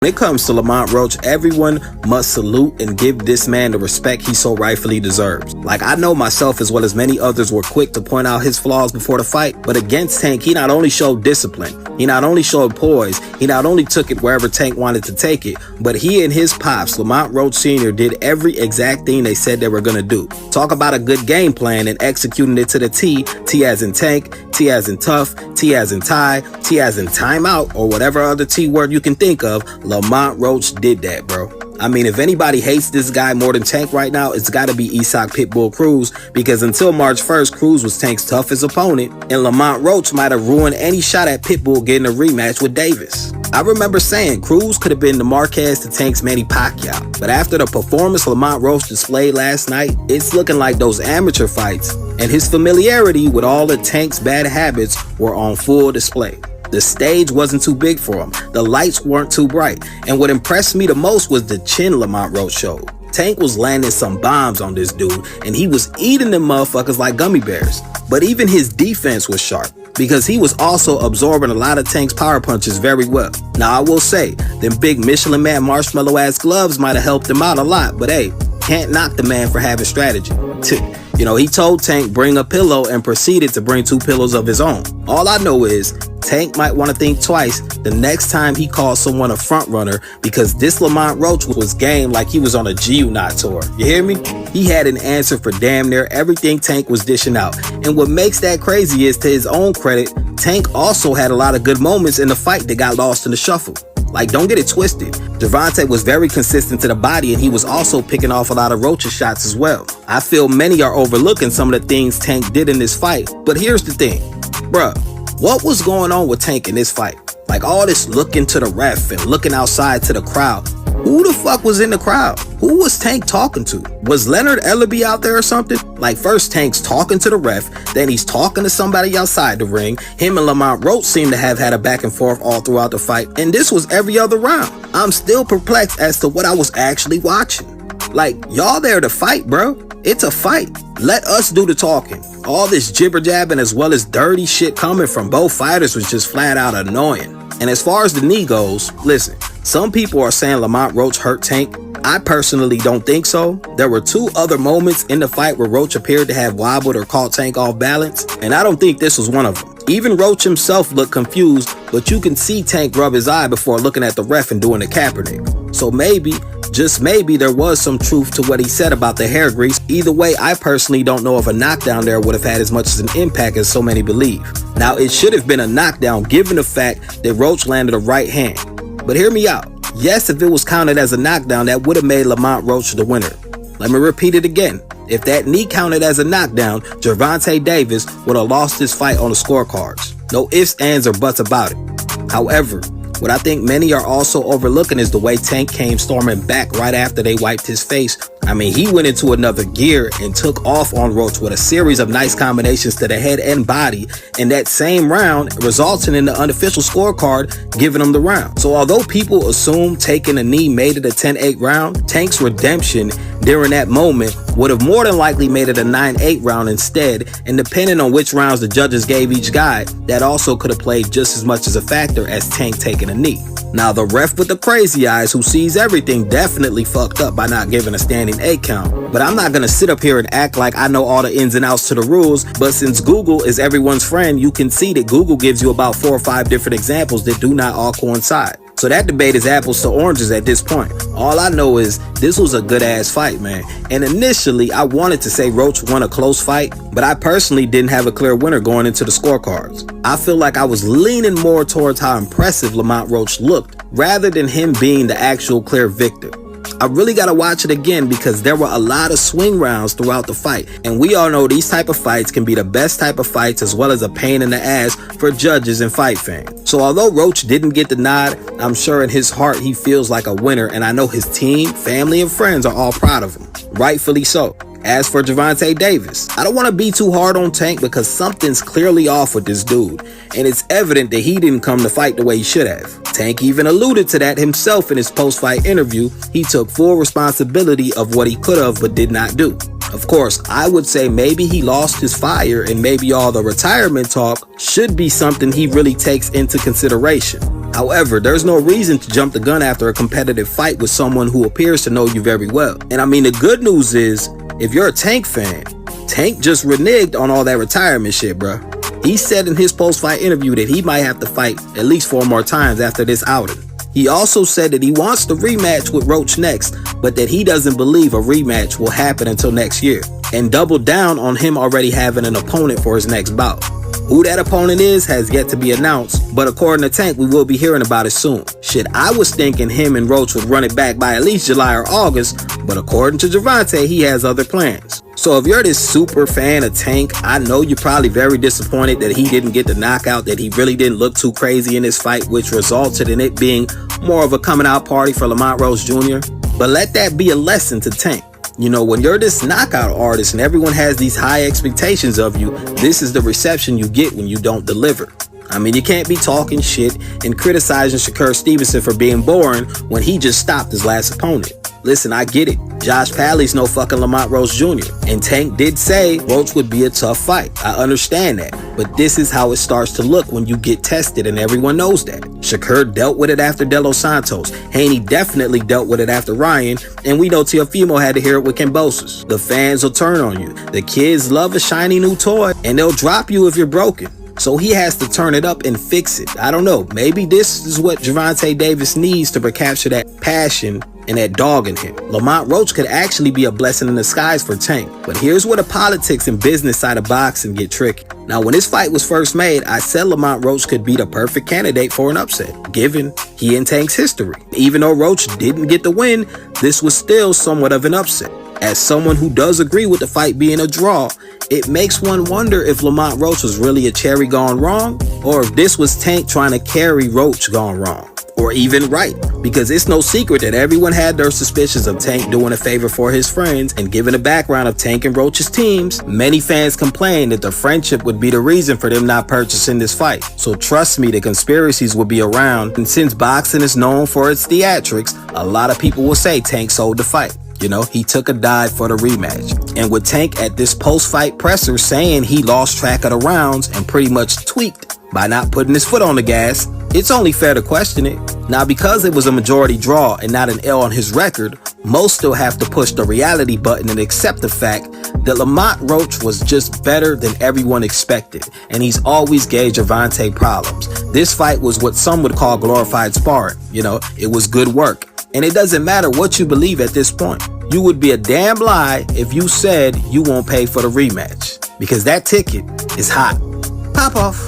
When it comes to Lamont Roach, everyone must salute and give this man the respect he so rightfully deserves. Like, I know myself as well as many others were quick to point out his flaws before the fight, but against Tank, he not only showed discipline, he not only showed poise, he not only took it wherever Tank wanted to take it, but he and his pops, Lamont Roach Sr., did every exact thing they said they were going to do. Talk about a good game plan and executing it to the T. T as in Tank, T as in tough, T as in tie, T as in timeout, or whatever other T word you can think of. Lamont Roach did that, bro. I mean, if anybody hates this guy more than Tank right now, it's got to be Isak Pitbull Cruz, because until March 1st, Cruz was Tank's toughest opponent, and Lamont Roach might have ruined any shot at Pitbull getting a rematch with Davis. I remember saying Cruz could have been the Marquez to Tank's Manny Pacquiao, but after the performance Lamont Roach displayed last night, it's looking like those amateur fights and his familiarity with all of Tank's bad habits were on full display. The stage wasn't too big for him, the lights weren't too bright, and what impressed me the most was the chin Lamont Roach showed. Tank was landing some bombs on this dude, and he was eating them motherfuckers like gummy bears. But even his defense was sharp, because he was also absorbing a lot of Tank's power punches very well. Now, I will say, them big Michelin Man marshmallow ass gloves might have helped him out a lot, but hey, can't knock the man for having strategy. You know, he told Tank bring a pillow and proceeded to bring 2 pillows of his own. All I know is Tank might want to think twice the next time he calls someone a front runner, because this Lamont Roach was game like he was on a G-Unit tour. You hear me? He had an answer for damn near everything Tank was dishing out. And what makes that crazy is, to his own credit, Tank also had a lot of good moments in the fight that got lost in the shuffle. Like, don't get it twisted. GERVONTA was very consistent to the body, and he was also picking off a lot of Roach's shots as well. I feel many are overlooking some of the things Tank did in this fight, but here's the thing. Bruh, what was going on with Tank in this fight? Like, all this looking to the ref and looking outside to the crowd. Who the fuck was in the crowd? Who was Tank talking to? Was Leonard Ellerby out there or something? Like, first Tank's talking to the ref, then he's talking to somebody outside the ring. Him and Lamont Roach seem to have had a back and forth all throughout the fight, and this was every other round. I'm still perplexed as to what I was actually watching. Like, y'all there to fight, bro. It's a fight. Let us do the talking. All this jibber jabbing as well as dirty shit coming from both fighters was just flat out annoying. And as far as the knee goes, listen, some people are saying Lamont Roach hurt Tank. I personally don't think so. There were 2 other moments in the fight where Roach appeared to have wobbled or caught Tank off balance, and I don't think this was one of them. Even Roach himself looked confused, but you can see Tank rub his eye before looking at the ref and doing the Kaepernick. So maybe, just maybe, there was some truth to what he said about the hair grease. Either way, I personally don't know if a knockdown there would have had as much as an impact as so many believe. Now, it should have been a knockdown given the fact that Roach landed a right hand. But hear me out. Yes, if it was counted as a knockdown, that would have made Lamont Roach the winner. Let me repeat it again. If that knee counted as a knockdown, Gervonta Davis would have lost this fight on the scorecards. No ifs, ands, or buts about it. However, what I think many are also overlooking is the way Tank came storming back right after they wiped his face. I mean, he went into another gear and took off on Roach with a series of nice combinations to the head and body in that same round, resulting in the unofficial scorecard giving him the round. So although people assume taking a knee made it a 10-8 round, Tank's redemption during that moment would have more than likely made it a 9-8 round instead, and depending on which rounds the judges gave each guy, that also could have played just as much as a factor as Tank taking a knee. Now, the ref with the crazy eyes who sees everything definitely fucked up by not giving a standing 8 count. But I'm not gonna sit up here and act like I know all the ins and outs to the rules, but since Google is everyone's friend, you can see that Google gives you about 4 or 5 different examples that do not all coincide. So that debate is apples to oranges at this point. All I know is this was a good ass fight, man. And initially I wanted to say Roach won a close fight, but I personally didn't have a clear winner going into the scorecards. I feel like I was leaning more towards how impressive Lamont Roach looked rather than him being the actual clear victor. I really gotta watch it again because there were a lot of swing rounds throughout the fight, and we all know these type of fights can be the best type of fights as well as a pain in the ass for judges and fight fans. So although Roach didn't get the nod, I'm sure in his heart he feels like a winner, and I know his team, family, and friends are all proud of him. Rightfully so. As for Gervonta Davis, I don't want to be too hard on Tank because something's clearly off with this dude, and it's evident that he didn't come to fight the way he should have. Tank even alluded to that himself in his post-fight interview. He took full responsibility of what he could have but did not do. Of course, I would say maybe he lost his fire, and maybe all the retirement talk should be something he really takes into consideration. However, there's no reason to jump the gun after a competitive fight with someone who appears to know you very well. And I mean, the good news is, if you're a Tank fan, Tank just reneged on all that retirement shit, bruh. He said in his post-fight interview that he might have to fight at least 4 more times after this outing. He also said that he wants the rematch with Roach next, but that he doesn't believe a rematch will happen until next year, and doubled down on him already having an opponent for his next bout. Who that opponent is has yet to be announced, but according to Tank, we will be hearing about it soon. Shit, I was thinking him and Roach would run it back by at least July or August, but according to Gervonta, he has other plans. So if you're this super fan of Tank, I know you're probably very disappointed that he didn't get the knockout, that he really didn't look too crazy in this fight, which resulted in it being more of a coming out party for Lamont Roach Jr. But let that be a lesson to Tank. You know, when you're this knockout artist and everyone has these high expectations of you, this is the reception you get when you don't deliver. I mean, you can't be talking shit and criticizing Shakur Stevenson for being boring when he just stopped his last opponent. Listen, I get it. Josh Paley's no fucking Lamont Roach Jr. And Tank did say Roach would be a tough fight. I understand that. But this is how it starts to look when you get tested, and everyone knows that. Shakur dealt with it after De Los Santos. Haney definitely dealt with it after Ryan. And we know Teofimo had to hear it with Kambosos. The fans will turn on you. The kids love a shiny new toy, and they'll drop you if you're broken. So he has to turn it up and fix it. I don't know. Maybe this is what Gervonta Davis needs to recapture that passion and that dog in him. Lamont Roach could actually be a blessing in disguise for Tank. But here's where the politics and business side of boxing get tricky. Now, when this fight was first made, I said Lamont Roach could be the perfect candidate for an upset, given he and Tank's history. Even though Roach didn't get the win, this was still somewhat of an upset. As someone who does agree with the fight being a draw, it makes one wonder if Lamont Roach was really a cherry gone wrong, or if this was Tank trying to carry Roach gone wrong, or even right, because it's no secret that everyone had their suspicions of Tank doing a favor for his friends, and given the background of Tank and Roach's teams, many fans complained that the friendship would be the reason for them not purchasing this fight. So trust me, the conspiracies will be around, and since boxing is known for its theatrics, a lot of people will say Tank sold the fight. You know, he took a dive for the rematch. And with Tank at this post-fight presser saying he lost track of the rounds and pretty much tweaked by not putting his foot on the gas, it's only fair to question it. Now, because it was a majority draw and not an L on his record, most still have to push the reality button and accept the fact that Lamont Roach was just better than everyone expected, and he's always gave Gervonta problems. This fight was what some would call glorified sparring. You know, it was good work. And it doesn't matter what you believe at this point. You would be a damn lie if you said you won't pay for the rematch, because that ticket is hot. Pop off.